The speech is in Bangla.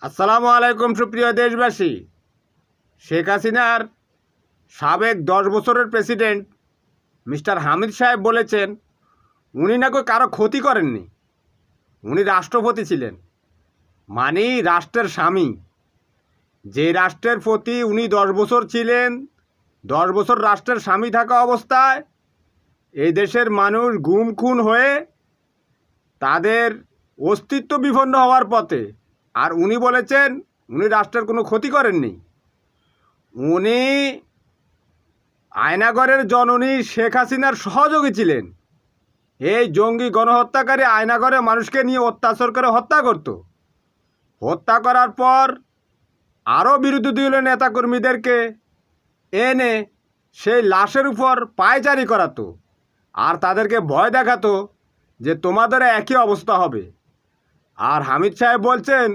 আসসালামু আলাইকুম সুপ্রিয় দেশবাসী। শেখ হাসিনার সাবেক 10 বছরের প্রেসিডেন্ট মিস্টার হামিদ সাহেব বলেছেন উনি নাকি কারো ক্ষতি করেননি, উনি রাষ্ট্রপতি ছিলেন, মানে রাষ্ট্রের স্বামী। যে রাষ্ট্রের প্রতি উনি 10 বছর ছিলেন, 10 বছর রাষ্ট্রের স্বামী থাকা অবস্থায় এই দেশের মানুষ গুম খুন হয়ে তাদের অস্তিত্ব বিপন্ন হওয়ার পথে, আর উনি বলেছেন উনি রাষ্ট্রের কোনো ক্ষতি করেননি। উনি আয়নাগরের জননী শেখ হাসিনার সহযোগী ছিলেন। এই জঙ্গি গণহত্যাকারী আয়নাগরে মানুষকে নিয়ে অত্যাচার করে হত্যা করত। হত্যা করার পর আরও বিরোধী দলীয় নেতাকর্মীদেরকে এনে সেই লাশের উপর পায়চারি করাতো আর তাদেরকে ভয় দেখাতো যে তোমাদের একই অবস্থা হবে। আর হামিদ সাহেব বলছেন